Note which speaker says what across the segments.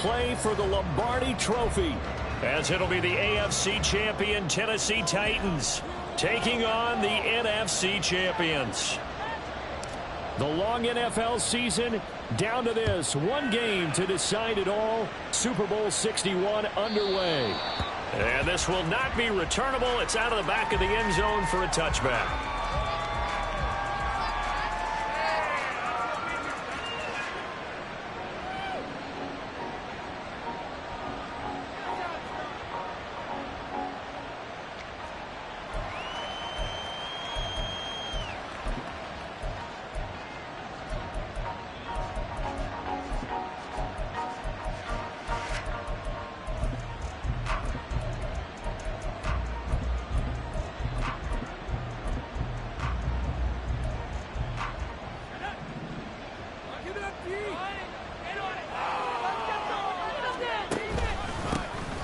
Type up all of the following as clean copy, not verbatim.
Speaker 1: play for the Lombardi Trophy, as it'll be the AFC champion Tennessee Titans taking on the NFC champions. The long NFL season down to this. One game to decide it all. Super Bowl 61 underway. And this will not be returnable. It's out of the back of the end zone for a touchback.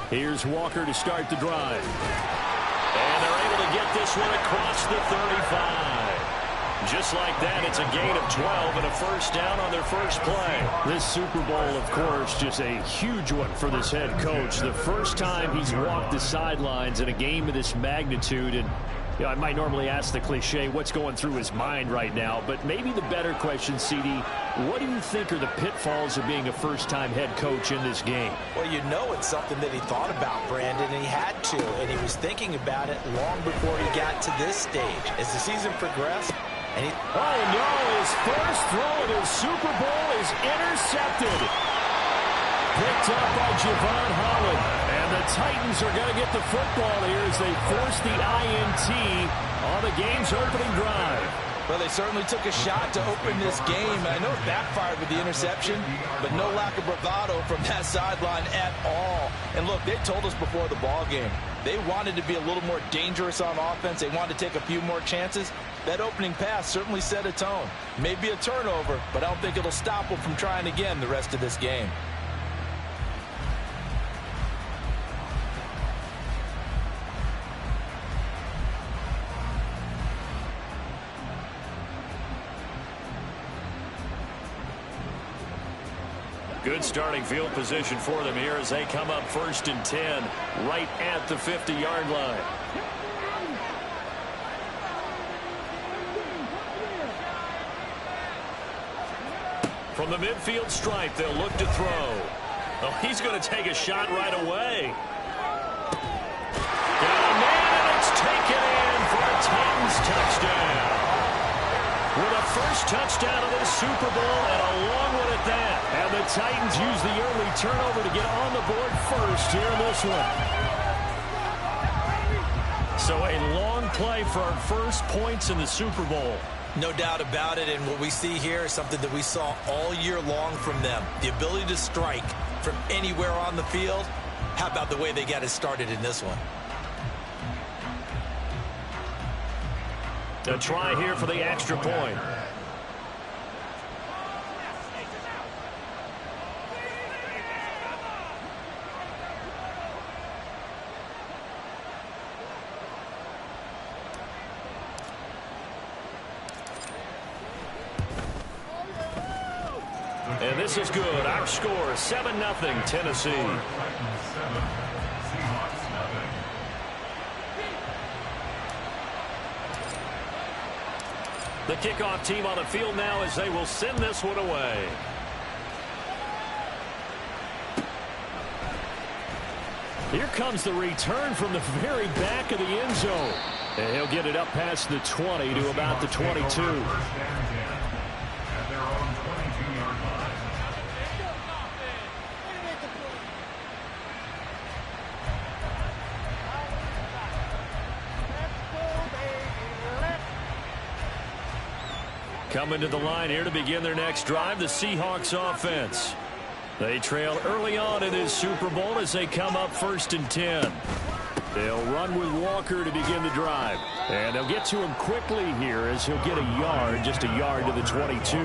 Speaker 1: Here's Walker to start the drive. And they're able to get this one across the 35. Just like that, it's a gain of 12 and a first down on their first play. This Super Bowl, of course, just a huge one for this head coach. The first time he's walked the sidelines in a game of this magnitude. And you know, I might normally ask the cliche, what's going through his mind right now? But maybe the better question, CD, what do you think are the pitfalls of being a first-time head coach in this game?
Speaker 2: Well, you know it's something that he thought about, Brandon, and he had to. And he was thinking about it long before he got to this stage. As the season progressed, and he...
Speaker 1: Oh, no, his first throw of his Super Bowl is intercepted. Picked up by Javon Holland. And the Titans are going to get the football here as they force the INT on the game's opening drive.
Speaker 2: Well, they certainly took a shot to open this game. I know it backfired with the interception, but no lack of bravado from that sideline at all. And look, they told us before the ball game, they wanted to be a little more dangerous on offense. They wanted to take a few more chances. That opening pass certainly set a tone. Maybe a turnover, but I don't think it'll stop them from trying again the rest of this game.
Speaker 1: Good starting field position for them here as they come up 1st and 10 right at the 50-yard line. From the midfield stripe, they'll look to throw. Oh, he's going to take a shot right away. Got a man, and it's taken in for a Titans touchdown. With a first touchdown of this Super Bowl and a long one at that. And the Titans use the early turnover to get on the board first here in this one. So a long play for our first points in the Super Bowl.
Speaker 2: No doubt about it, and what we see here is something that we saw all year long from them. The ability to strike from anywhere on the field. How about the way they got it started in this one?
Speaker 1: A try here for the extra point. And this is good. Our score, 7-0 Tennessee. The kickoff team on the field now as they will send this one away. Here comes the return from the very back of the end zone. And he'll get it up past the 20 to about the 22. Coming to the line here to begin their next drive, the Seahawks offense. They trail early on in this Super Bowl as they come up 1st and 10. They'll run with Walker to begin the drive. And they'll get to him quickly here as he'll get a yard, just a yard to the 22.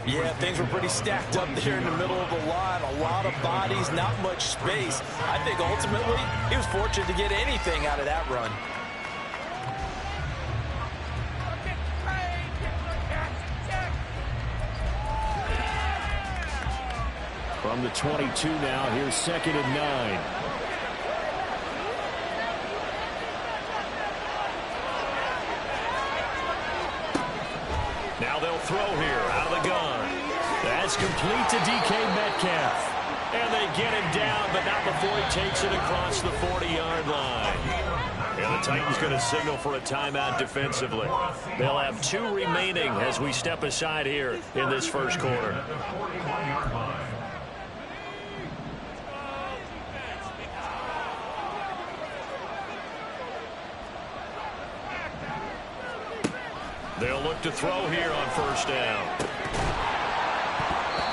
Speaker 2: Yeah, things were pretty stacked up there in the middle of the line. A lot of bodies, not much space. I think ultimately he was fortunate to get anything out of that run.
Speaker 1: From from the 22 now. Here's 2nd and 9. Now they'll throw here out of the gun. That's complete to DK Metcalf. And they get him down, but not before he takes it across the 40-yard line. And the Titans going to signal for a timeout defensively. They'll have 2 remaining as we step aside here in this first quarter. They'll look to throw here on first down.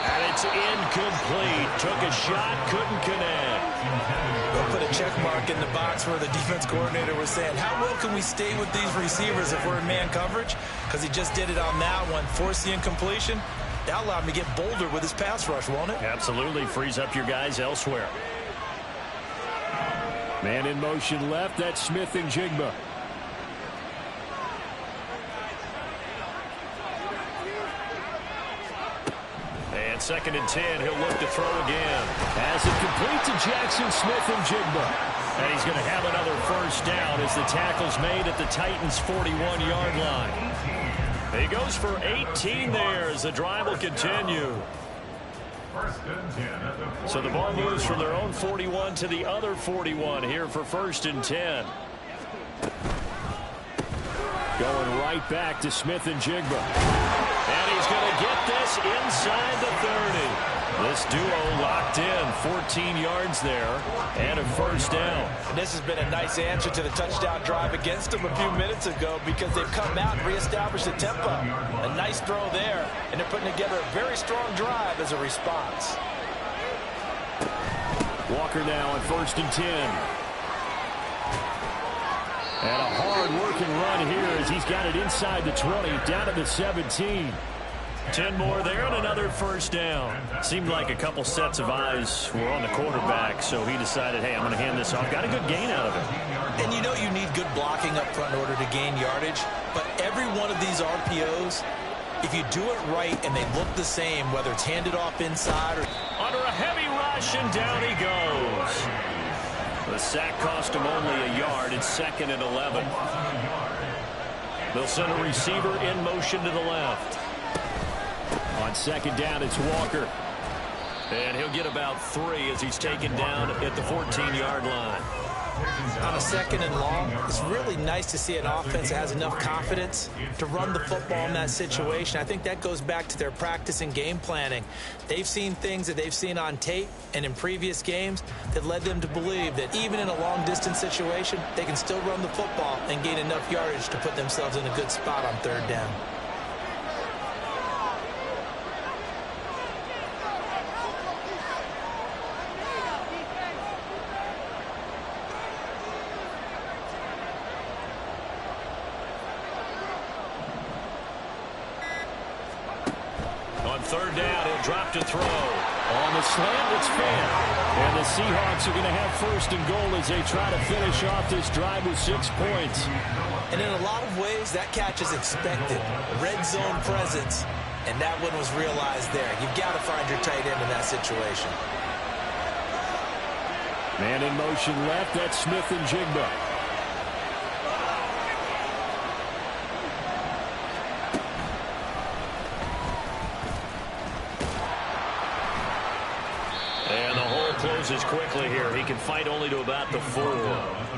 Speaker 1: And it's incomplete. Took a shot, couldn't connect.
Speaker 2: They'll put a check mark in the box where the defense coordinator was saying, how well can we stay with these receivers if we're in man coverage? Because he just did it on that one, forced the incompletion. That allowed him to get bolder with his pass rush, won't it?
Speaker 1: Absolutely. Frees up your guys elsewhere. Man in motion left. That's Smith and Jigba. And 2nd and 10, he'll look to throw again. Has it complete to Jackson Smith and Jigba. And he's going to have another first down as the tackle's made at the Titans' 41-yard line. He goes for 18 there as the drive will continue. So the ball moves from their own 41 to the other 41 here for 1st and 10. Going right back to Smith and Jigba. And he's going to get this inside the 30. This duo locked in, 14 yards there, and a first down.
Speaker 2: And this has been a nice answer to the touchdown drive against them a few minutes ago because they've come out and reestablished the tempo. A nice throw there, and they're putting together a very strong drive as a response.
Speaker 1: Walker now on 1st and 10. And a hard-working run here as he's got it inside the 20, down to the 17. 10 more there and another first down. Seemed like a couple sets of eyes were on the quarterback, so he decided, hey, I'm going to hand this off. Got a good gain out of it.
Speaker 2: And you know you need good blocking up front in order to gain yardage, but every one of these RPOs, if you do it right and they look the same, whether it's handed off inside or...
Speaker 1: Under a heavy rush, and down he goes. The sack cost him only a yard. It's 2nd and 11. They'll send a receiver in motion to the left. On 2nd down, it's Walker. And he'll get about 3 as he's taken down at the 14-yard line.
Speaker 2: On a 2nd and long, it's really nice to see an offense that has enough confidence to run the football in that situation. I think that goes back to their practice and game planning. They've seen things that they've seen on tape and in previous games that led them to believe that even in a long-distance situation, they can still run the football and gain enough yardage to put themselves in a good spot on 3rd down.
Speaker 1: On 3rd down, he'll drop to throw. On the slant, it's fair. And the Seahawks are going to have 1st and goal as they try to finish off this drive with 6 points.
Speaker 2: And in a lot of ways, that catch is expected. Red zone presence. And that one was realized there. You've got to find your tight end in that situation.
Speaker 1: Man in motion left, that's Smith and Jigba. And the hole closes quickly here. He can fight only to about the 4.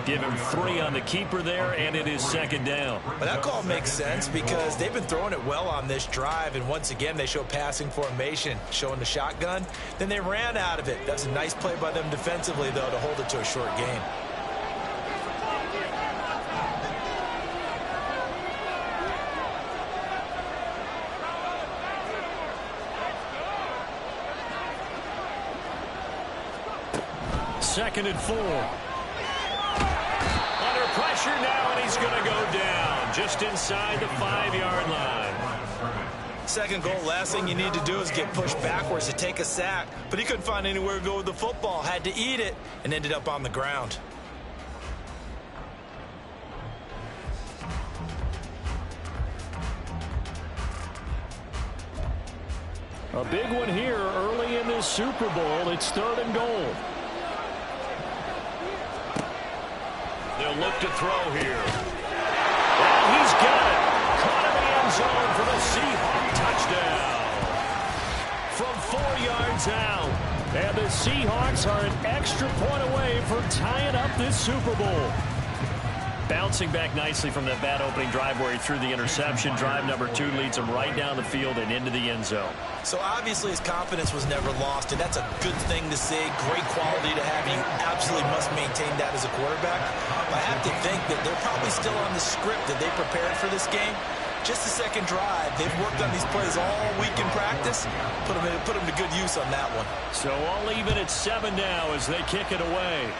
Speaker 1: Give him 3 on the keeper there, and it is 2nd down.
Speaker 2: But that call makes sense because they've been throwing it well on this drive, and once again they show passing formation, showing the shotgun. Then they ran out of it. That's a nice play by them defensively, though, to hold it to a short gain.
Speaker 1: Second and 4. Under pressure now, and he's going to go down just inside the 5-yard line.
Speaker 2: 2nd goal, last thing you need to do is get pushed backwards to take a sack. But he couldn't find anywhere to go with the football, had to eat it, and ended up on the ground.
Speaker 1: A big one here early in this Super Bowl. It's 3rd and goal. They'll look to throw here. And he's got it. Caught in the end zone for the Seahawks touchdown. From 4 yards out. And the Seahawks are an extra point away from tying up this Super Bowl. Bouncing back nicely from that bad opening drive where he threw the interception. Drive number 2 leads him right down the field and into the end zone.
Speaker 2: So obviously his confidence was never lost, and that's a good thing to say. Great quality to have. You absolutely must maintain that as a quarterback. But I have to think that they're probably still on the script that they prepared for this game. Just the second drive. They've worked on these plays all week in practice. Put them to good use on that one.
Speaker 1: So all even at 7 now as they kick it away.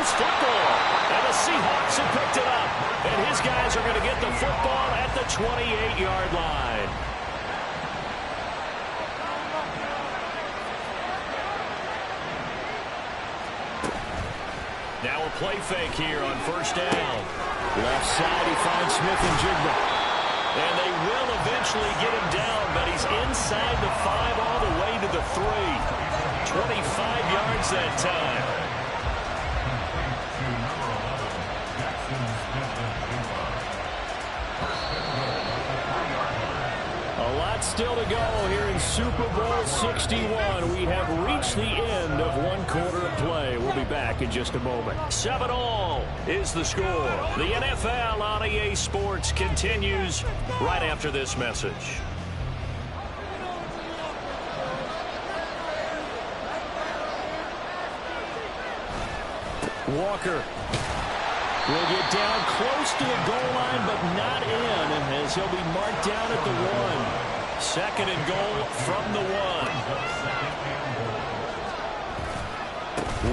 Speaker 1: Football, and the Seahawks have picked it up, and his guys are going to get the football at the 28-yard line. Now a play fake here on 1st down. Left side, he finds Smith-Njigba. And they will eventually get him down, but he's inside the 5 all the way to the 3. 25 yards that time. A lot still to go here in Super Bowl 61. We have reached the end of 1 quarter of play. We'll be back in just a moment. 7-all is the score. The NFL on EA Sports continues right after this message. Walker will get down close to the goal line, but not in, as he'll be marked down at the 1. 2nd and goal from the 1.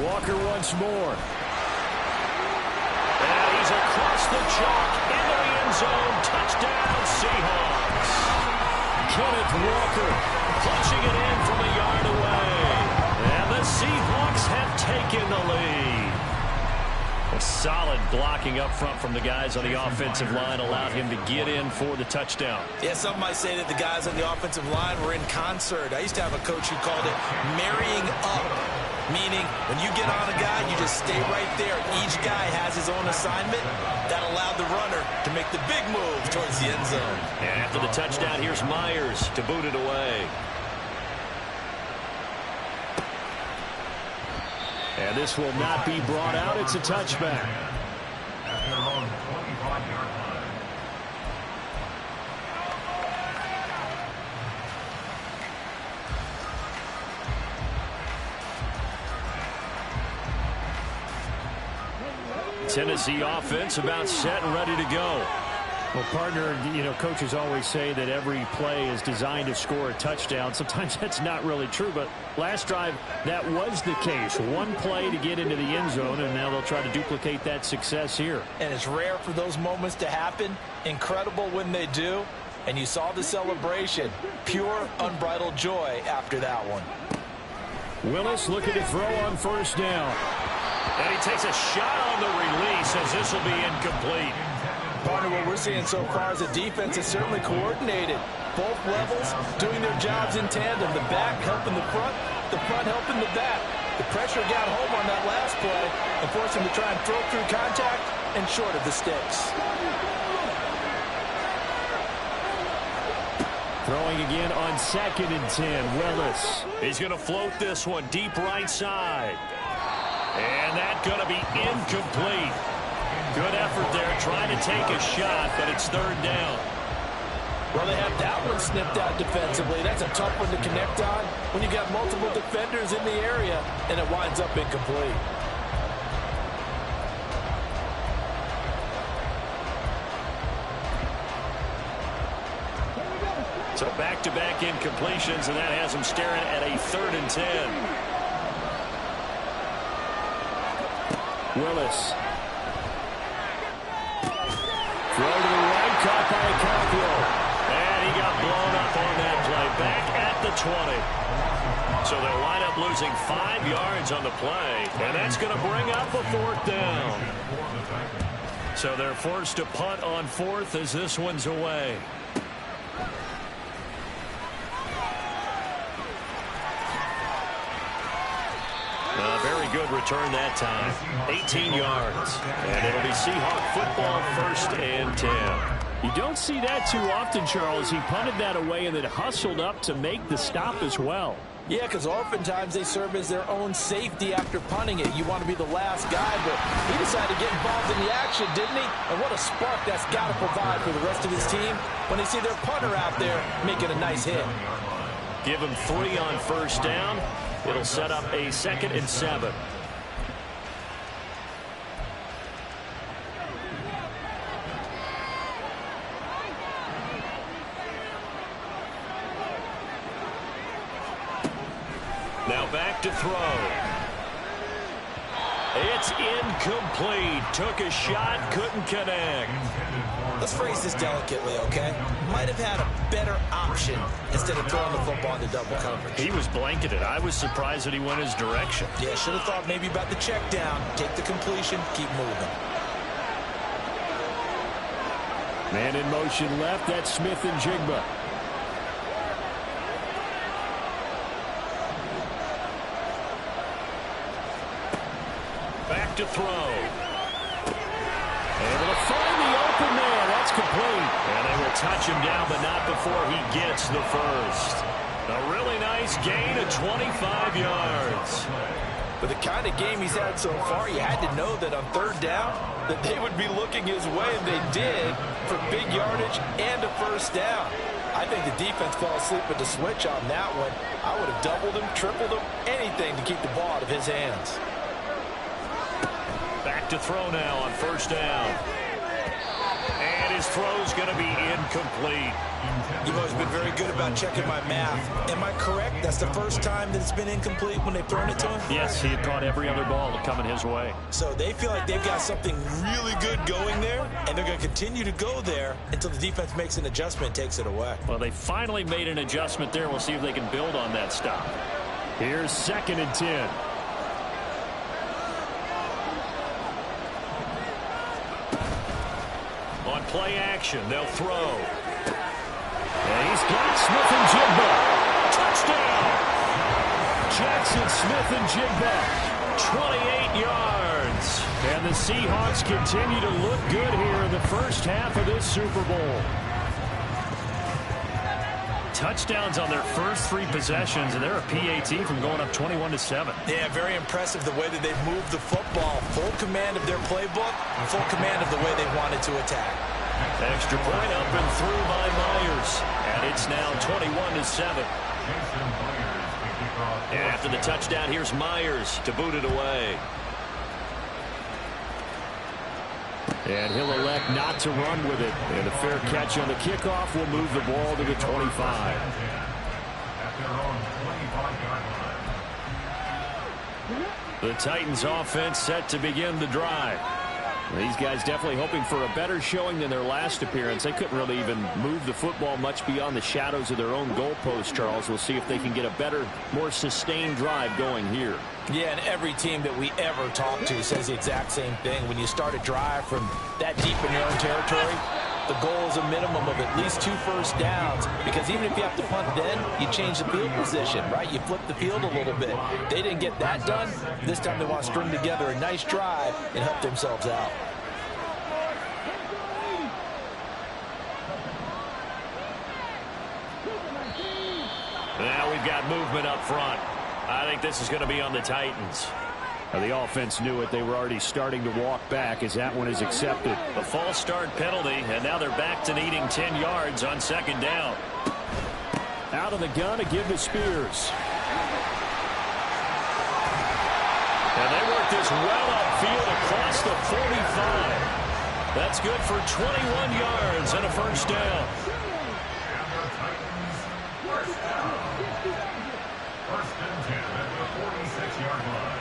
Speaker 1: Walker once more. And he's across the chalk into the end zone. Touchdown, Seahawks. Kenneth Walker punching it in from a yard away. And the Seahawks have taken the lead. A solid blocking up front from the guys on the offensive line allowed him to get in for the touchdown.
Speaker 2: Yeah, some might say that the guys on the offensive line were in concert. I used to have a coach who called it marrying up, meaning when you get on a guy, you just stay right there. Each guy has his own assignment. That allowed the runner to make the big move towards the end zone.
Speaker 1: And after the touchdown, here's Myers to boot it away. And this will not be brought out. It's a touchback. Tennessee offense about set and ready to go.
Speaker 3: Well, partner, coaches always say that every play is designed to score a touchdown. Sometimes that's not really true, but last drive, that was the case. One play to get into the end zone, and now they'll try to duplicate that success here.
Speaker 2: And it's rare for those moments to happen. Incredible when they do. And you saw the celebration. Pure, unbridled joy after that one.
Speaker 3: Willis looking to throw on 1st down.
Speaker 1: And he takes a shot on the release as this will be incomplete.
Speaker 2: Partner, what we're seeing so far is the defense is certainly coordinated. Both levels doing their jobs in tandem. The back helping the front helping the back. The pressure got home on that last play and forced him to try and throw through contact and short of the sticks.
Speaker 3: Throwing again on 2nd and 10, Willis.
Speaker 1: He's going to float this one deep right side. And that's going to be incomplete. Good effort there, trying to take a shot, but it's 3rd down.
Speaker 2: Well, they have that one snipped out defensively. That's a tough one to connect on when you got multiple defenders in the area, and it winds up incomplete.
Speaker 1: So back-to-back incompletions, and that has them staring at a 3rd and 10.
Speaker 3: Willis. Throw to the right, caught by Cockrell.
Speaker 1: And he got blown up on that play. Back at the 20. So they'll line up losing 5 yards on the play. And that's going to bring up a 4th down. So they're forced to punt on fourth as this one's away. A very good return that time. 18 yards. And it'll be Seahawk football, 1st and 10.
Speaker 3: You don't see that too often, Charles. He punted that away and then hustled up to make the stop as well.
Speaker 2: Yeah, because oftentimes they serve as their own safety after punting it. You want to be the last guy, but he decided to get involved in the action, didn't he? And what a spark that's got to provide for the rest of his team when they see their punter out there making a nice hit.
Speaker 1: Give him 3 on 1st down. It'll set up a 2nd and 7. Now back to throw. It's incomplete. Took a shot, couldn't connect.
Speaker 2: Let's phrase this delicately, okay? Might have had a better option instead of throwing the football into double coverage.
Speaker 3: He was blanketed. I was surprised that he went his direction.
Speaker 2: Yeah, should have thought maybe about the check down, take the completion, keep moving.
Speaker 3: Man in motion left. That's Smith and Jigba.
Speaker 1: Back to throw.
Speaker 3: Able to find the open man. That's complete.
Speaker 1: And they will touch him down, but not before he gets the first. A really nice gain of 25 yards.
Speaker 2: With the kind of game he's had so far, you had to know that on 3rd down that they would be looking his way, and they did, for big yardage and a 1st down. I think the defense fell asleep with the switch on that one. I would have doubled him, tripled him, anything to keep the ball out of his hands.
Speaker 1: Back to throw now on 1st down. And his throw's going to be incomplete.
Speaker 2: You've always been very good about checking my math. Am I correct? That's the first time that it's been incomplete when they've thrown it to him?
Speaker 3: Yes, he had caught every other ball coming his way.
Speaker 2: So they feel like they've got something really good going there, and they're going to continue to go there until the defense makes an adjustment and takes it away.
Speaker 3: Well, they finally made an adjustment there. We'll see if they can build on that stop. Here's 2nd and 10.
Speaker 1: On play action, they'll throw.
Speaker 3: And he's got Smith and Jigba. Touchdown! Jackson Smith and Jigba.
Speaker 1: 28 yards.
Speaker 3: And the Seahawks continue to look good here in the first half of this Super Bowl. Touchdowns on their first 3 possessions, and they're a PAT from going up 21-7.
Speaker 2: Yeah, very impressive the way that they've moved the football. Full command of their playbook, full command of the way they wanted to attack.
Speaker 1: Extra point up and through by Myers. And it's now 21-7. And after the touchdown, here's Myers to boot it away.
Speaker 3: And he'll elect not to run with it. And a fair catch on the kickoff will move the ball to the 25. The Titans offense set to begin the drive. These guys definitely hoping for a better showing than their last appearance. They couldn't really even move the football much beyond the shadows of their own goalpost, Charles. We'll see if they can get a better, more sustained drive going here.
Speaker 2: Yeah, and every team that we ever talk to says the exact same thing. When you start a drive from that deep in your own territory, the goal is a minimum of at least 2 first downs, because even if you have to punt then, you change the field position, right? You flip the field a little bit. They didn't get that done. This time they want to string together a nice drive and help themselves out.
Speaker 1: Now we've got movement up front. I think this is going to be on the Titans.
Speaker 3: Now the offense knew it. They were already starting to walk back as that one is accepted.
Speaker 1: A false start penalty, and now they're back to needing 10 yards on 2nd down.
Speaker 3: Out of the gun to give to Spears.
Speaker 1: And they work this well upfield across the 45. That's good for 21 yards and a first down.
Speaker 4: First and 10 at the 46-yard line.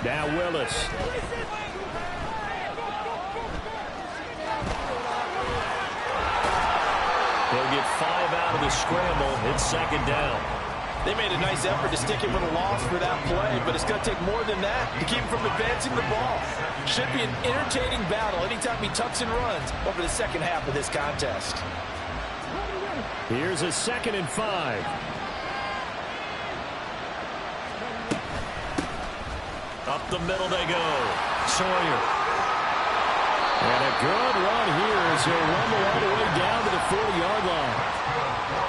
Speaker 3: Now Willis.
Speaker 1: He'll get 5 out of the scramble. It's second down.
Speaker 2: They made a nice effort to stick him with a loss for that play, but it's going to take more than that to keep him from advancing the ball. Should be an entertaining battle anytime he tucks and runs over the second half of this contest.
Speaker 3: Here's a 2nd and 5.
Speaker 1: Up the middle they go. Sawyer.
Speaker 3: And a good run here as he'll rumble all the way down to the 40-yard line.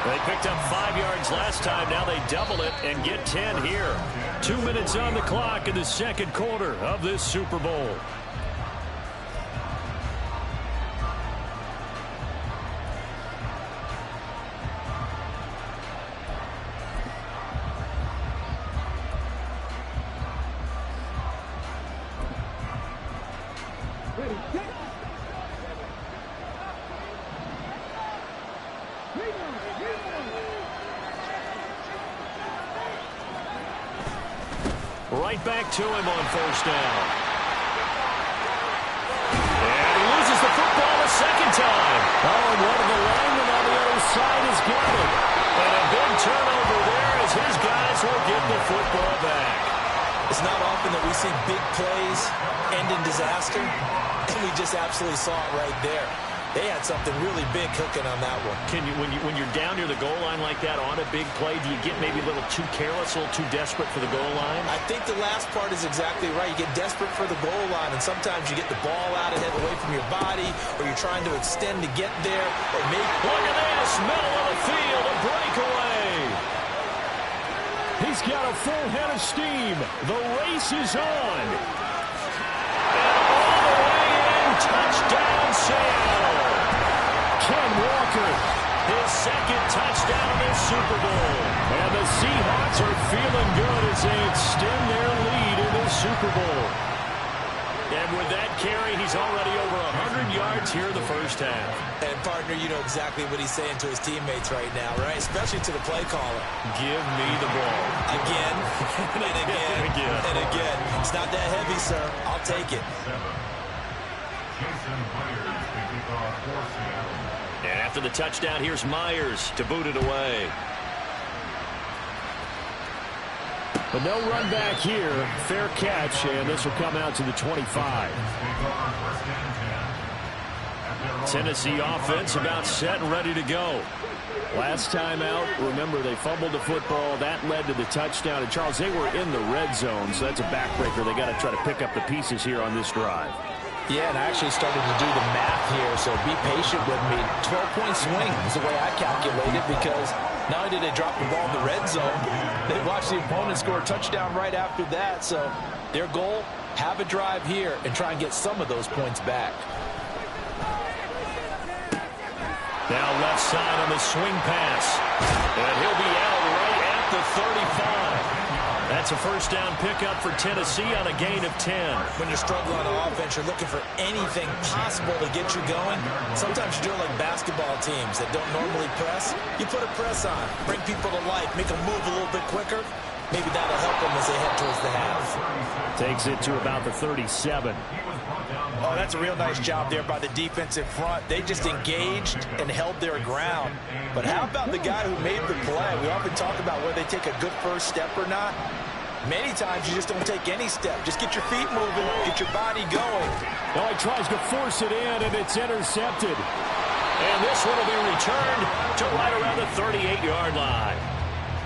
Speaker 1: They picked up 5 yards last time. Now they double it and get 10 here.
Speaker 3: 2 minutes on the clock in the second quarter of this Super Bowl.
Speaker 1: Right back to him on first down. And he loses the football a second time.
Speaker 3: Oh, and one of the linemen on the other side has got it.
Speaker 1: And a big turnover there as his guys will get the football back.
Speaker 2: It's not often that we see big plays end in disaster, and we just absolutely saw it right there. They had something really big cooking on that one.
Speaker 1: Can you, when you're down near the goal line like that on a big play, do you get maybe a little too careless, a little too desperate for the goal line?
Speaker 2: I think the last part is exactly right. You get desperate for the goal line, and sometimes you get the ball out ahead away from your body, or you're trying to extend to get there, or maybe...
Speaker 1: Look at this, middle of the field, a breakaway.
Speaker 3: He's got a full head of steam. The race is on.
Speaker 1: And all the way in, touchdown Seattle.
Speaker 3: Ken Walker,
Speaker 1: his second touchdown in this Super Bowl.
Speaker 3: And the Seahawks are feeling good as they extend their lead in this Super Bowl.
Speaker 1: And with that carry, he's already over 100 yards here in the first half.
Speaker 2: And, partner, you know exactly what he's saying to his teammates right now, right? Especially to the play caller.
Speaker 1: Give me the ball.
Speaker 2: Again, and again, and again. It's not that heavy, sir. I'll take it.
Speaker 1: And after the touchdown, here's Myers to boot it away.
Speaker 3: But no run back here. Fair catch, and this will come out to the 25.
Speaker 1: Tennessee offense about set and ready to go.
Speaker 3: Last time out, remember, they fumbled the football. That led to the touchdown. And, Charles, they were in the red zone, so that's a backbreaker. They got to try to pick up the pieces here on this drive.
Speaker 2: Yeah, and I actually started to do the math here, so be patient with me. 12-point swing is the way I calculate it, because not only did they drop the ball in the red zone, they watched the opponent score a touchdown right after that. So their goal, have a drive here and try and get some of those points back.
Speaker 1: Now left side on the swing pass. And he'll be out right at the 35. That's a first down pickup for Tennessee on a gain of 10.
Speaker 2: When you're struggling on offense, you're looking for anything possible to get you going. Sometimes you do it like basketball teams that don't normally press. You put a press on, bring people to life, make them move a little bit quicker. Maybe that'll help them as they head towards the half.
Speaker 3: Takes it to about the 37.
Speaker 2: Oh, that's a real nice job there by the defensive front. They just engaged and held their ground. But how about the guy who made the play? We often talk about whether they take a good first step or not. Many times you just don't take any step. Just get your feet moving, get your body going.
Speaker 3: Oh, he tries to force it in, and it's intercepted.
Speaker 1: And this one will be returned to right around the 38-yard line.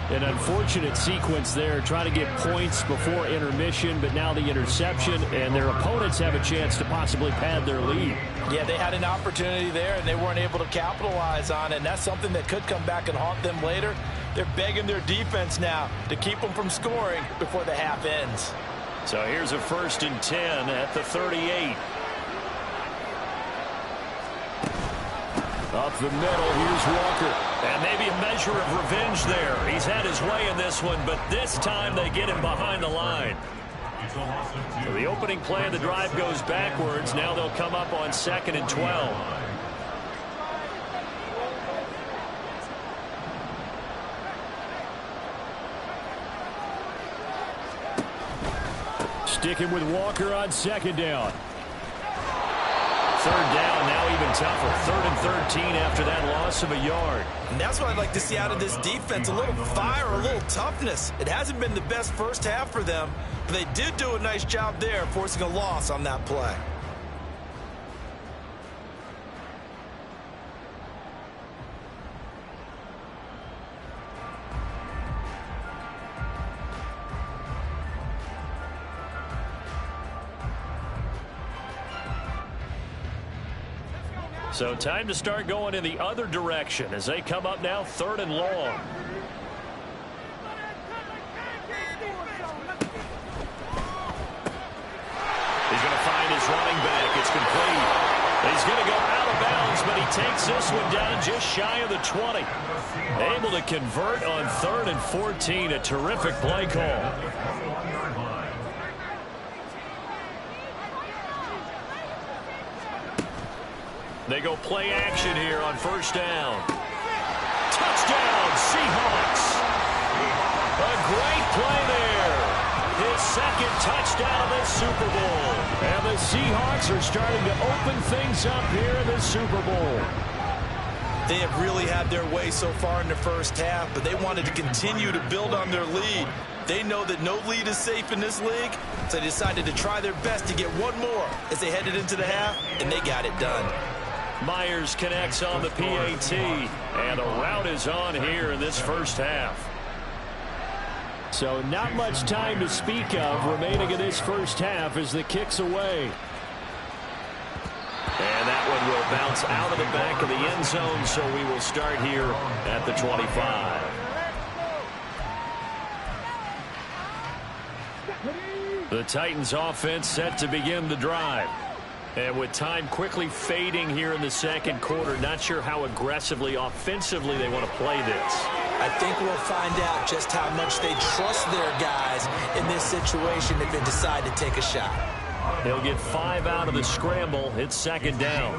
Speaker 3: An unfortunate sequence there, trying to get points before intermission, but now the interception, and their opponents have a chance to possibly pad their lead.
Speaker 2: Yeah, they had an opportunity there, and they weren't able to capitalize on it, and that's something that could come back and haunt them later. They're begging their defense now to keep them from scoring before the half ends.
Speaker 1: So here's a 1st and 10 at the 38.
Speaker 3: Up the middle, here's Walker.
Speaker 1: And maybe a measure of revenge there. He's had his way in this one, but this time they get him behind the line. So the opening play of the drive goes backwards. Now they'll come up on 2nd and 12.
Speaker 3: Sticking with Walker on 2nd down. third down, now even tougher. 3rd and 13 after that loss of a yard.
Speaker 2: And that's what I'd like to see out of this defense, a little fire, a little toughness. It hasn't been the best first half for them, but they did do a nice job there, forcing a loss on that play.
Speaker 3: So time to start going in the other direction as they come up now 3rd and long. He's going to find his running back. It's complete. He's going to go out of bounds, but he takes this one down just shy of the 20. Able to convert on 3rd and 14. A terrific play call. They go play action here on 1st down. Touchdown, Seahawks. A great play there. His 2nd touchdown of this Super Bowl. And the Seahawks are starting to open things up here in the Super Bowl.
Speaker 2: They have really had their way so far in the first half, but they wanted to continue to build on their lead. They know that no lead is safe in this league, so they decided to try their best to get one more as they headed into the half, and they got it done.
Speaker 3: Myers connects on the PAT, and the route is on here in this first half. So not much time to speak of remaining in this first half as the kick's away. And that one will bounce out of the back of the end zone, so we will start here at the 25. The Titans offense set to begin the drive. And with time quickly fading here in the 2nd quarter, not sure how aggressively, offensively they want to play this.
Speaker 2: I think we'll find out just how much they trust their guys in this situation if they decide to take a shot.
Speaker 3: He'll get 5 out of the scramble. It's 2nd down.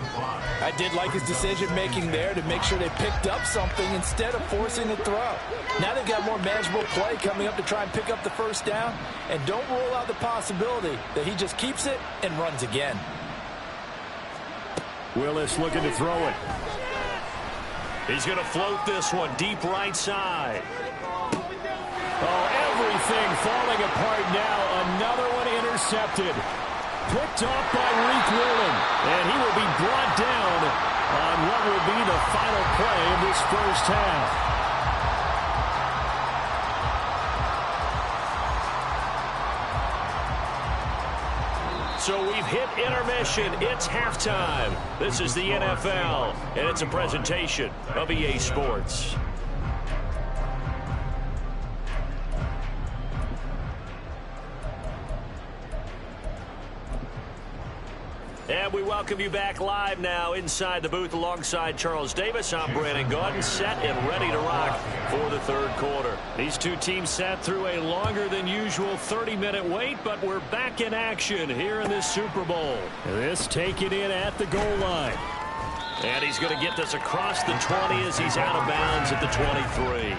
Speaker 2: I did like his decision-making there to make sure they picked up something instead of forcing the throw. Now they've got more manageable play coming up to try and pick up the 1st down. And don't rule out the possibility that he just keeps it and runs again.
Speaker 3: Willis looking to throw it. He's going to float this one deep right side. Oh, everything falling apart now. Another one intercepted. Picked off by Reek Whelan. And he will be brought down on what will be the final play of this first half. So we've hit intermission. It's halftime. This is the NFL, and it's a presentation of EA Sports. And we welcome you back live now inside the booth alongside Charles Davis. I'm Brandon Gaudin, set and ready to rock for the 3rd quarter. These two teams sat through a longer than usual 30-minute wait, but we're back in action here in this Super Bowl. This taken in at the goal line. And he's going to get this across the 20 as he's out of bounds at the 23.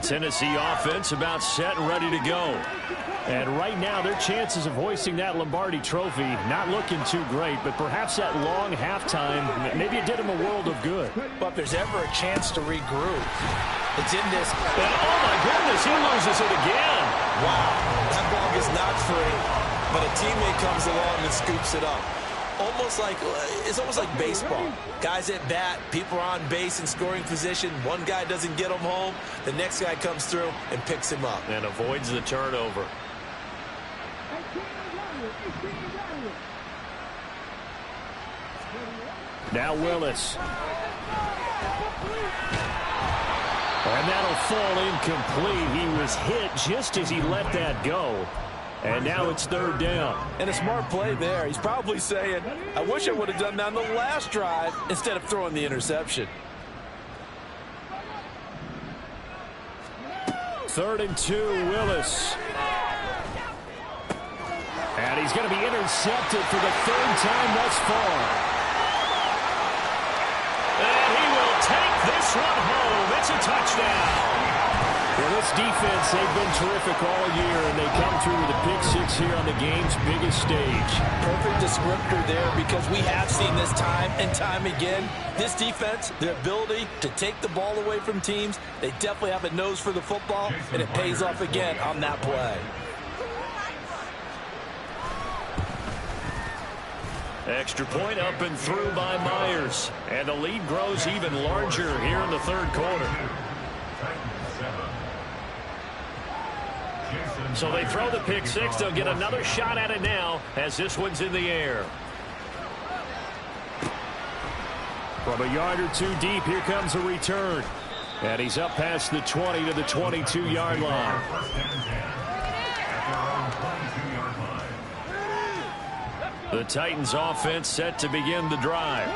Speaker 3: Tennessee offense about set and ready to go. And right now, their chances of hoisting that Lombardi trophy not looking too great, but perhaps that long halftime, maybe it did them a world of good.
Speaker 2: But if there's ever a chance to regroup, it's in this.
Speaker 3: And oh my goodness, he loses it again.
Speaker 2: Wow, that ball is not free, but a teammate comes along and scoops it up. It's almost like baseball. Guys at bat, people are on base in scoring position. One guy doesn't get him home. The next guy comes through and picks him up.
Speaker 3: And avoids the turnover. Now Willis. And that'll fall incomplete. He was hit just as he let that go. And now it's 3rd down.
Speaker 2: And a smart play there. He's probably saying, I wish I would have done that on the last drive instead of throwing the interception.
Speaker 3: 3rd and 2, Willis. And he's going to be intercepted for the 3rd time thus far. And he will take this one home. It's a touchdown. Well, this defense, they've been terrific all year, and they come through with a pick six here on the game's biggest stage.
Speaker 2: Perfect descriptor there, because we have seen this time and time again. This defense, their ability to take the ball away from teams, they definitely have a nose for the football, and it pays off again on that play.
Speaker 1: Extra point up and through by Myers. And the lead grows even larger here in the third quarter. So they throw the pick six. They'll get another shot at it now as this one's in the air. From a yard or two deep, here comes a return. And he's up past the 20 to the 22-yard line. The Titans offense set to begin the drive.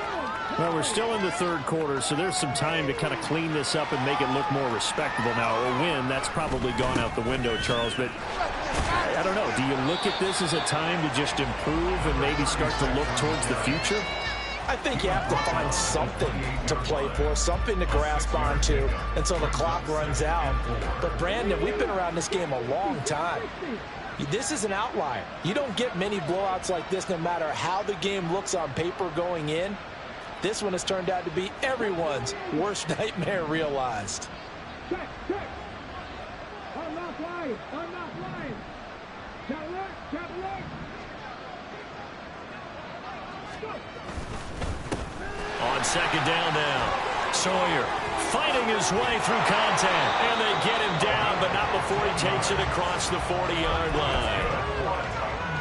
Speaker 3: Well, we're still in the third quarter, so there's some time to kind of clean this up and make it look more respectable. Now, a win, that's probably gone out the window, Charles, but I don't know. Do you look at this as a time to just improve and maybe start to look towards the future?
Speaker 2: I think you have to find something to play for, something to grasp onto until the clock runs out. But, Brandon, we've been around this game a long time. This is an outlier. You don't get many blowouts like this no matter how the game looks on paper going in. This one has turned out to be everyone's worst nightmare realized.
Speaker 5: Check. I'm not lying. Can't look.
Speaker 1: On second down now, Sawyer fighting his way through contact. And they get him down, but not before he takes it across the 40-yard line.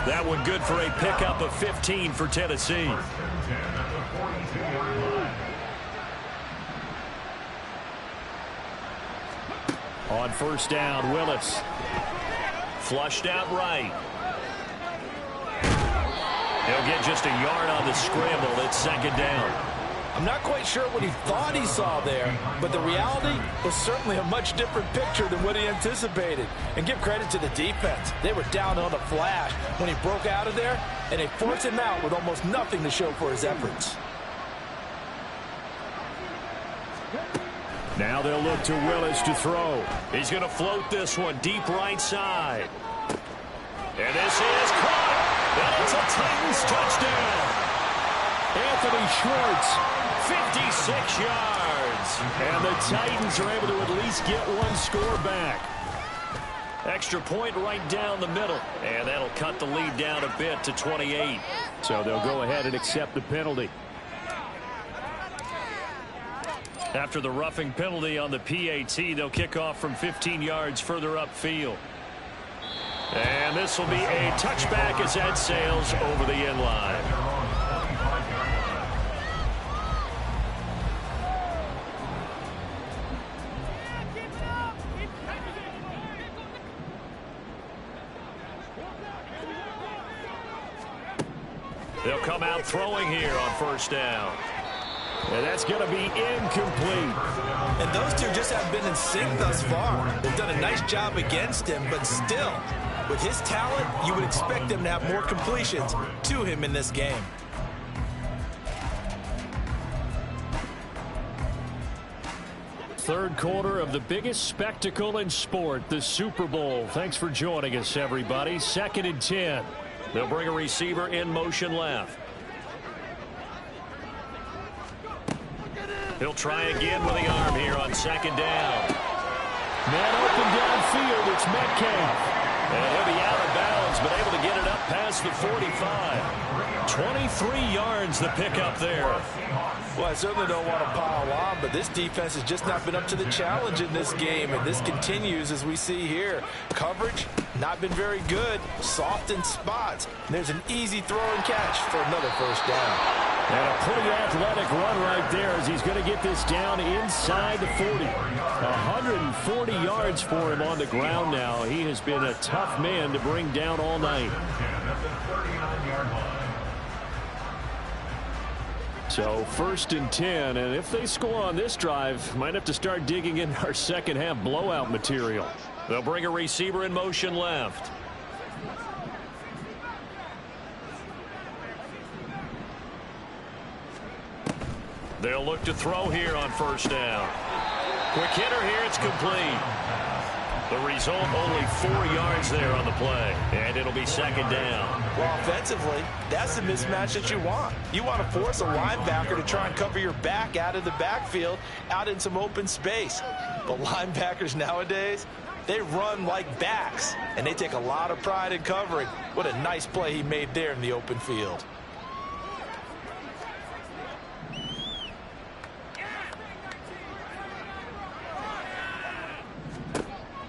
Speaker 1: That one good for a pickup of 15 for Tennessee. On first down, Willis. Flushed out right. He'll get just a yard on the scramble. It's second down.
Speaker 2: I'm not quite sure what he thought he saw there, but the reality was certainly a much different picture than what he anticipated. And give credit to the defense. They were down on the flash when he broke out of there, and they forced him out with almost nothing to show for his efforts.
Speaker 3: Now they'll look to Willis to throw.
Speaker 1: He's going to float this one deep right side. And this is caught. And it's a Titans touchdown.
Speaker 3: Anthony Schwartz,
Speaker 1: 56 yards.
Speaker 3: and the Titans are able to at least get one score back.
Speaker 1: Extra point right down the middle. And that'll cut the lead down a bit to 28.
Speaker 3: So they'll go ahead and accept the penalty.
Speaker 1: After the roughing penalty on the PAT, they'll kick off from 15 yards further upfield. And this will be a touchback as that sails over the end line. They'll come out throwing here on first down.
Speaker 3: And that's going to be incomplete.
Speaker 2: And those two just haven't been in sync thus far. They've done a nice job against him, but still, with his talent, you would expect him to have more completions to him in this game.
Speaker 3: Third quarter of the biggest spectacle in sport, the Super Bowl. Thanks for joining us, everybody. 2nd and 10.
Speaker 1: They'll bring a receiver in motion left. He'll try again with the arm here on second down.
Speaker 3: Man open downfield, it's Metcalf.
Speaker 1: And he'll be out of bounds, but able to get it up past the 45. 23 yards the pickup there.
Speaker 2: Well, I certainly don't want to pile on, but this defense has just not been up to the challenge in this game, and this continues as we see here. Coverage, not been very good, soft in spots. And there's an easy throw and catch for another first down.
Speaker 3: And a pretty athletic run right there as he's going to get this down inside the 40. 140 yards for him on the ground now. He has been a tough man to bring down all night. So 1st and 10, and if they score on this drive, might have to start digging in our second half blowout material.
Speaker 1: They'll bring a receiver in motion left. They'll look to throw here on first down. Quick hitter here, it's complete. The result, only 4 yards there on the play, and it'll be second down.
Speaker 2: Well, offensively, that's the mismatch that you want. You want to force a linebacker to try and cover your back out of the backfield, out in some open space. But linebackers nowadays, they run like backs, and they take a lot of pride in covering. What a nice play he made there in the open field.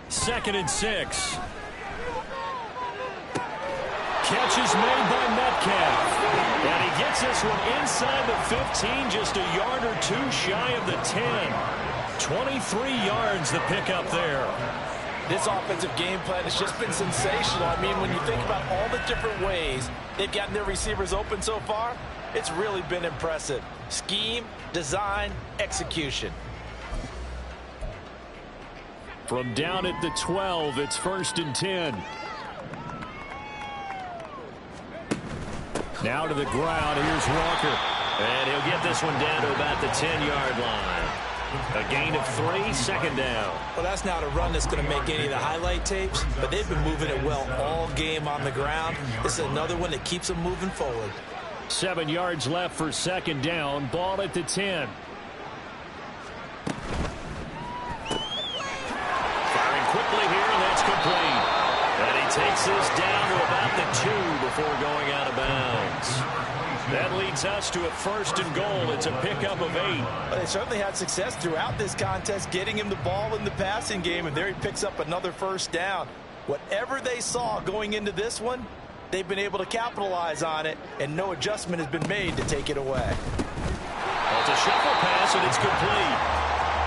Speaker 3: Second and 6. Catch is made by Metcalf. And he gets this one inside the 15, just a yard or two shy of the 10. 23 yards the pickup there.
Speaker 2: This offensive game plan has just been sensational. I mean, when you think about all the different ways they've gotten their receivers open so far, it's really been impressive. Scheme, design, execution.
Speaker 3: From down at the 12, it's 1st and 10. Now to the ground, here's Walker.
Speaker 1: And he'll get this one down to about the 10-yard line. A gain of 3, second down.
Speaker 2: Well, that's not a run that's going to make any of the highlight tapes, but they've been moving it well all game on the ground. This is another one that keeps them moving forward.
Speaker 3: 7 yards left for second down. Ball at the 10.
Speaker 1: Quickly here, and that's complete. And he takes this down to about the 2 before going out of bounds. That leads us to a 1st and goal. It's a pickup of 8.
Speaker 2: Well, they certainly had success throughout this contest, getting him the ball in the passing game, and there he picks up another 1st down. Whatever they saw going into this one, they've been able to capitalize on it, and no adjustment has been made to take it away.
Speaker 1: Well, it's a shuffle pass, and it's complete.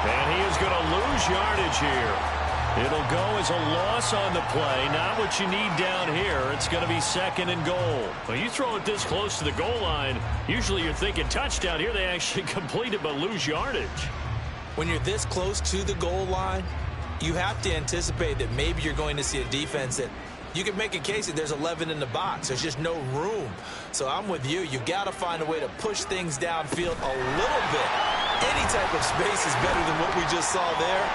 Speaker 1: And he is going to lose yardage here. It'll go as a loss on the play. Not what you need down here. It's going to be 2nd and goal.
Speaker 3: Well, you throw it this close to the goal line, usually you're thinking touchdown. Here they actually complete it but lose yardage.
Speaker 2: When you're this close to the goal line, you have to anticipate that maybe you're going to see a defense that you can make a case that there's 11 in the box. There's just no room. So I'm with you. You've got to find a way to push things downfield a little bit. Any type of space is better than what we just saw there.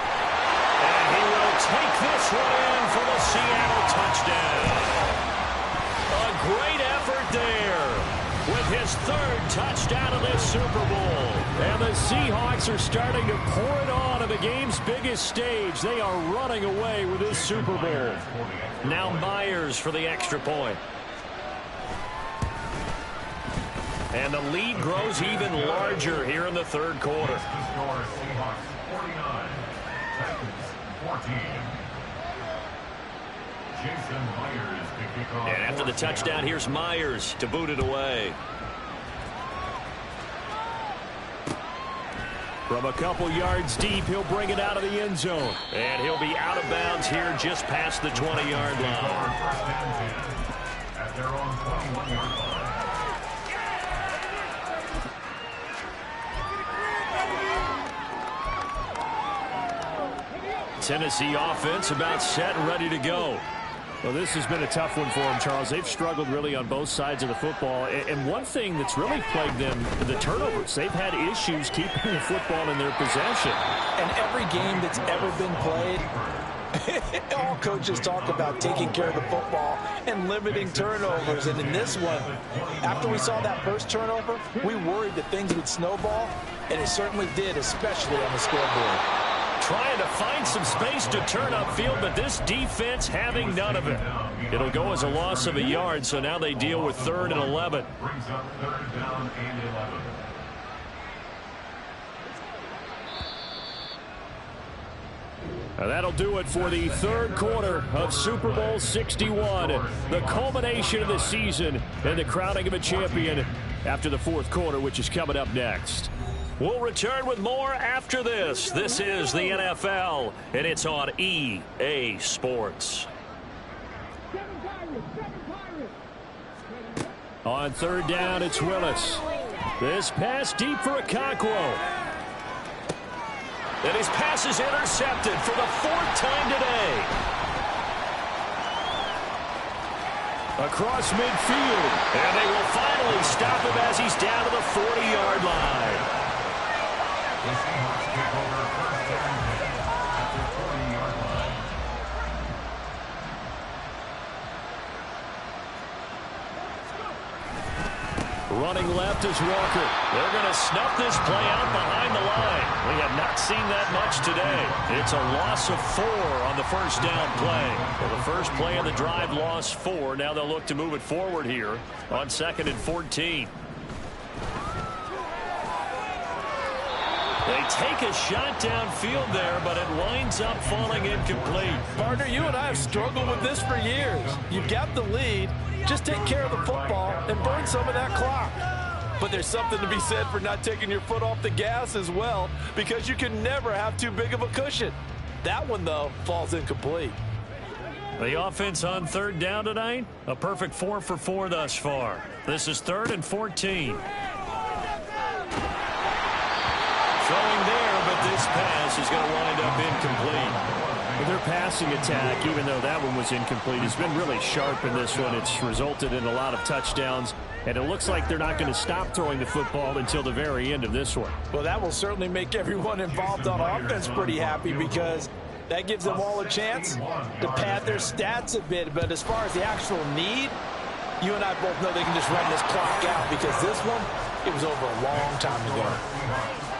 Speaker 1: And he will take this one in for the Seattle touchdown. A great effort there with his 3rd touchdown of this Super Bowl.
Speaker 3: And the Seahawks are starting to pour it on the game's biggest stage. They are running away with this Super Bowl.
Speaker 1: Now Myers for the extra point. And the lead grows even larger here in the 3rd quarter. And after the touchdown, here's Myers to boot it away.
Speaker 3: From a couple yards deep, he'll bring it out of the end zone.
Speaker 1: And he'll be out of bounds here just past the 20-yard line.
Speaker 4: At their own 21-yard line.
Speaker 3: Tennessee offense about set and ready to go. Well, this has been a tough one for them, Charles. They've struggled really on both sides of the football. And one thing that's really plagued them, the turnovers. They've had issues keeping the football in their possession.
Speaker 2: And every game that's ever been played, all coaches talk about taking care of the football and limiting turnovers. And in this one, after we saw that first turnover, we worried that things would snowball, and it certainly did, especially on the scoreboard.
Speaker 1: Trying to find some space to turn upfield, but this defense having none of it.
Speaker 3: It'll go as a loss of a yard, so now they deal with 3rd and 11.
Speaker 4: Brings up 3rd down and 11.
Speaker 3: Now that'll do it for the 3rd quarter of Super Bowl 61. The culmination of the season and the crowning of a champion after the 4th quarter, which is coming up next.
Speaker 1: We'll return with more after this. This is the NFL, and it's on EA Sports.
Speaker 3: On 3rd down, it's Willis. This pass deep for Okonkwo.
Speaker 1: And his pass is intercepted for the 4th time today.
Speaker 3: Across midfield.
Speaker 1: And they will finally stop him as he's down to the 40-yard line.
Speaker 4: The Seahawks take over 1st and 10 at the 40-yard line.
Speaker 3: Running left is Walker.
Speaker 1: They're going to snuff this play out behind the line. We have not seen that much today. It's a loss of 4 on the first down play. Well, the first play of the drive lost 4. Now they'll look to move it forward here on 2nd and 14. They take a shot downfield there, but it winds up falling incomplete.
Speaker 2: Partner, you and I have struggled with this for years. You've got the lead. Just take care of the football and burn some of that clock. But there's something to be said for not taking your foot off the gas as well, because you can never have too big of a cushion. That one, though, falls incomplete.
Speaker 3: The offense on 3rd down tonight, a perfect 4 for 4 thus far. This is 3rd and 14.
Speaker 1: Throwing there, but this pass is going to wind up incomplete.
Speaker 3: Their passing attack, even though that one was incomplete, has been really sharp in this one. It's resulted in a lot of touchdowns, and it looks like they're not going to stop throwing the football until the very end of this one.
Speaker 2: Well, that will certainly make everyone involved on offense pretty happy, because that gives them all a chance to pad their stats a bit. But as far as the actual need, you and I both know they can just run this clock out, because this one, it was over a long time ago.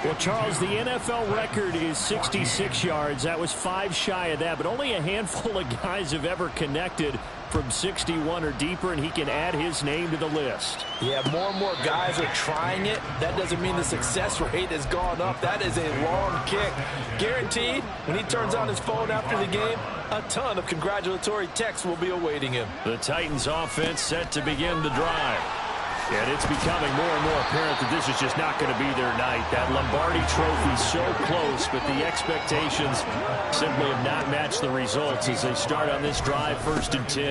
Speaker 3: Well, Charles, the NFL record is 66 yards. That was 5 shy of that, but only a handful of guys have ever connected from 61 or deeper, and he can add his name to the list.
Speaker 2: Yeah, more and more guys are trying it. That doesn't mean the success rate has gone up. That is a long kick. Guaranteed, when he turns on his phone after the game, a ton of congratulatory texts will be awaiting him.
Speaker 3: The Titans offense set to begin the drive. And it's becoming more and more apparent that this is just not going to be their night. That Lombardi trophy so close, but the expectations simply have not matched the results as they start on this drive, 1st and 10.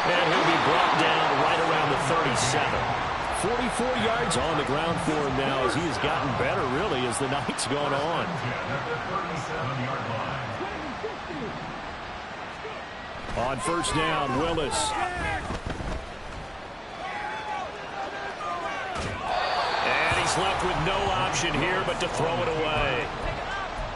Speaker 3: And he'll be brought down right around the 37. 44 yards on the ground for him now as he has gotten better, really, as the night's gone on. On 1st down, Willis. And he's left with no option here but to throw it away.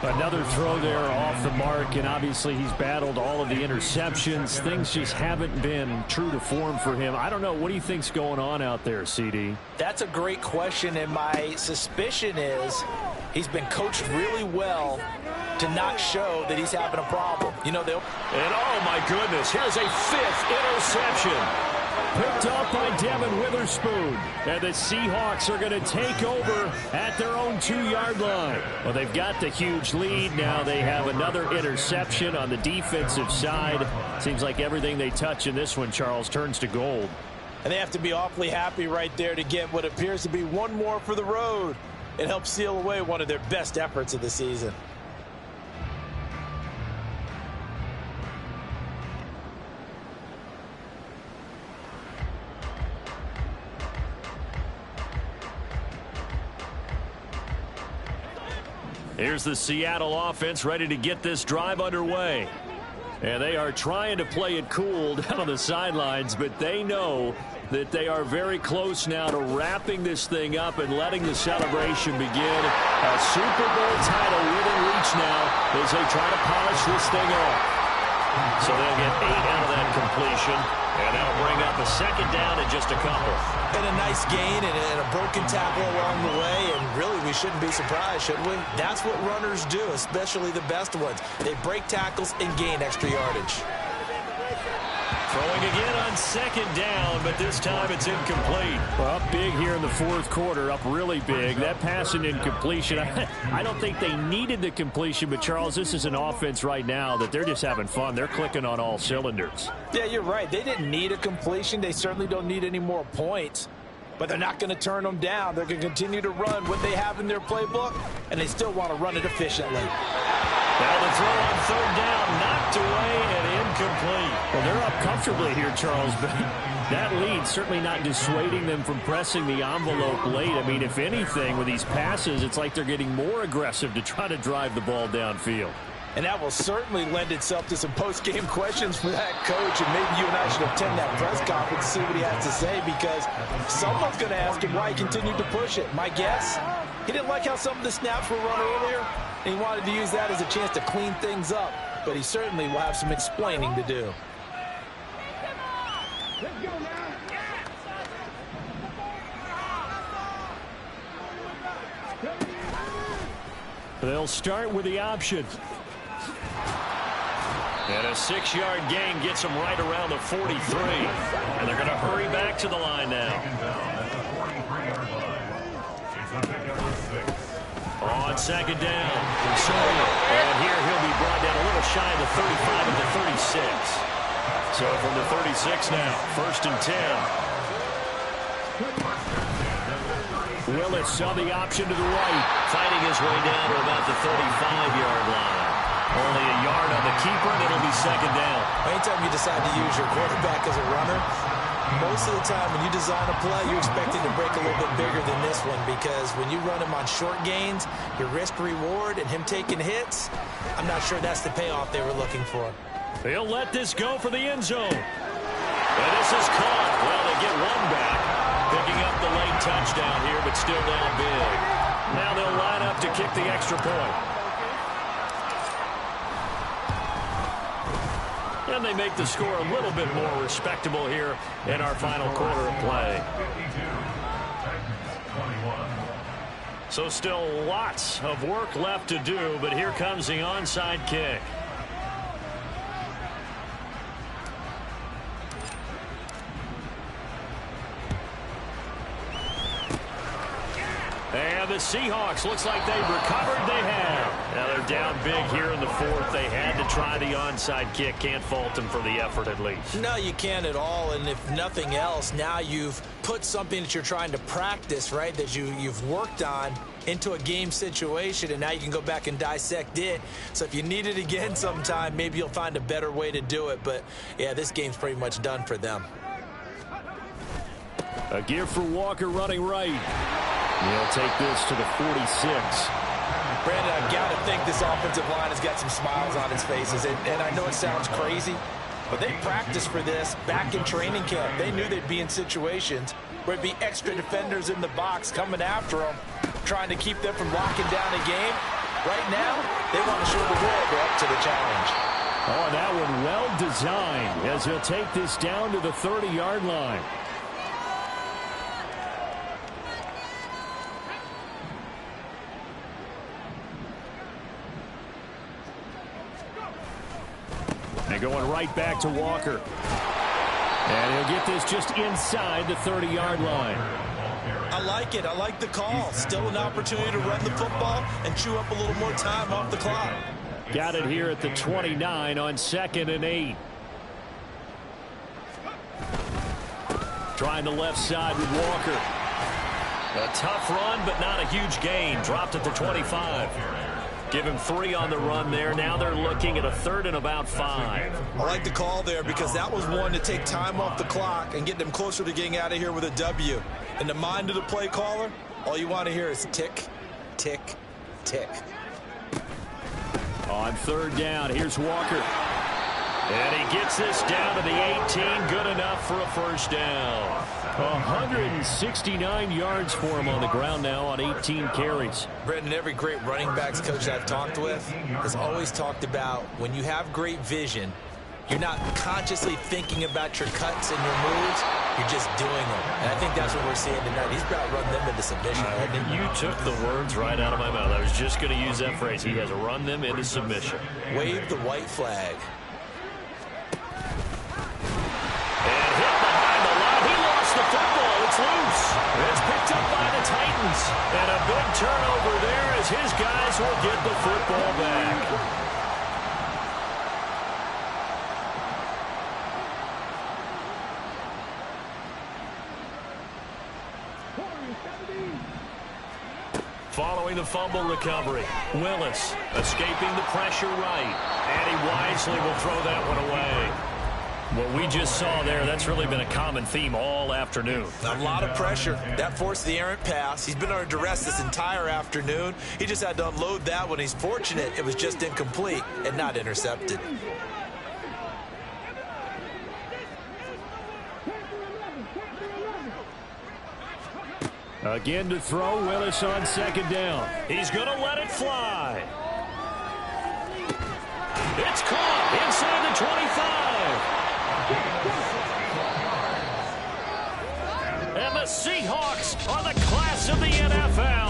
Speaker 3: Another throw there off the mark, and obviously he's battled all of the interceptions. Things just haven't been true to form for him. I don't know. What do you think's going on out there, CD?
Speaker 2: That's a great question, and my suspicion is he's been coached really well to not show that he's having a problem. You know, they'll...
Speaker 1: And oh my goodness, here's a 5th interception.
Speaker 3: Picked up by Devin Witherspoon. And the Seahawks are going to take over at their own 2-yard line. Well, they've got the huge lead. Now they have another interception on the defensive side. Seems like everything they touch in this one, Charles, turns to gold.
Speaker 2: And they have to be awfully happy right there to get what appears to be one more for the road. It helps seal away one of their best efforts of the season.
Speaker 3: Here's the Seattle offense ready to get this drive underway. And they are trying to play it cool down on the sidelines, but they know that they are very close now to wrapping this thing up and letting the celebration begin. A Super Bowl title within reach now as they try to polish this thing off. So they'll get 8 out of that completion, and that'll bring up a 2nd down and just a couple.
Speaker 2: And a nice gain and a broken tackle along the way, and really we shouldn't be surprised, should we? That's what runners do, especially the best ones. They break tackles and gain extra yardage.
Speaker 1: Throwing again on 2nd down, but this time it's incomplete.
Speaker 3: Well, up big here in the 4th quarter, up really big. That pass and incompletion, I don't think they needed the completion, but Charles, this is an offense right now that they're just having fun. They're clicking on all cylinders.
Speaker 2: Yeah, you're right. They didn't need a completion. They certainly don't need any more points, but they're not going to turn them down. They're going to continue to run what they have in their playbook, and they still want to run it efficiently.
Speaker 1: Now the throw on 3rd down, knocked away and incomplete.
Speaker 3: Well, they're up comfortably here, Charles, but that lead certainly not dissuading them from pressing the envelope late. I mean, if anything, with these passes, it's like they're getting more aggressive to try to drive the ball downfield.
Speaker 2: And that will certainly lend itself to some post-game questions for that coach, and maybe you and I should attend that press conference to see what he has to say, because someone's going to ask him why he continued to push it. My guess, he didn't like how some of the snaps were run earlier, and he wanted to use that as a chance to clean things up, but he certainly will have some explaining to do.
Speaker 5: Let's go now.
Speaker 3: They'll start with the option.
Speaker 1: And a 6-yard gain gets them right around the 43. And they're going to hurry back to the line now. On second down. And here he'll be brought down a little shy of the 35 at the 36. So from the 36 now, 1st and 10.
Speaker 3: Willis saw the option to the right.
Speaker 1: Fighting his way down to about the 35-yard line. Only a yard on the keeper, and it'll be second down.
Speaker 2: Anytime you decide to use your quarterback as a runner, most of the time when you design a play, you expect it to break a little bit bigger than this one, because when you run him on short gains, your risk-reward and him taking hits, I'm not sure that's the payoff they were looking for.
Speaker 3: They'll let this go for the end zone.
Speaker 1: And this is caught. Well, they get one back. Picking up the late touchdown here, but still down big.
Speaker 3: Now they'll line up to kick the extra point. And they make the score a little bit more respectable here in our final quarter of play. So still lots of work left to do, but here comes the onside kick. And the Seahawks, looks like they've recovered. They have. Now they're down big here in the 4th. They had to try the onside kick. Can't fault them for the effort at least.
Speaker 2: No, you can't at all. And if nothing else, now you've put something that you're trying to practice, right, that you've worked on into a game situation, and now you can go back and dissect it. So if you need it again sometime, maybe you'll find a better way to do it. But, yeah, this game's pretty much done for them.
Speaker 3: A give for Walker running right. He'll take this to the 46.
Speaker 2: Brandon, I've got to think this offensive line has got some smiles on its faces. And I know it sounds crazy, but they practiced for this back in training camp. They knew they'd be in situations where it'd be extra defenders in the box coming after them, trying to keep them from locking down a game. Right now, they want to show the world they're up to the challenge.
Speaker 3: Oh, and that one well designed as he'll take this down to the 30-yard line. And going right back to Walker. And he'll get this just inside the 30-yard line.
Speaker 2: I like it. I like the call. Still an opportunity to run the football and chew up a little more time off the clock.
Speaker 3: Got it here at the 29 on 2nd and 8. Trying the left side with Walker. A tough run, but not a huge gain. Dropped at the 25. Give him 3 on the run there. Now they're looking at a 3rd and about 5.
Speaker 2: I like the call there because that was one to take time off the clock and get them closer to getting out of here with a W. In the mind of the play caller, all you want to hear is tick, tick, tick.
Speaker 3: On 3rd down, here's Walker. And he gets this down to the 18. Good enough for a 1st down. 169 yards for him on the ground now on 18 carries.
Speaker 2: Brendan, every great running backs coach I've talked with has always talked about when you have great vision, you're not consciously thinking about your cuts and your moves. You're just doing them. And I think that's what we're seeing tonight. He's about to run them into submission.
Speaker 3: You took the words right out of my mouth. I was just going to use that phrase. He has run them into submission.
Speaker 2: Wave the white flag.
Speaker 3: And hit behind the line. He lost the football. It's loose. It's picked up by the Titans. And a big turnover there as his guys will get the football back. Following the fumble recovery, Willis escaping the pressure right, and he wisely will throw that one away. What we just saw there, that's really been a common theme all afternoon.
Speaker 2: A lot of pressure. That forced the errant pass. He's been under duress this entire afternoon. He just had to unload that one. He's fortunate it was just incomplete and not intercepted.
Speaker 3: Again to throw, Willis on 2nd down. He's going to let it fly. It's caught inside the 25. Seahawks are the class of the NFL.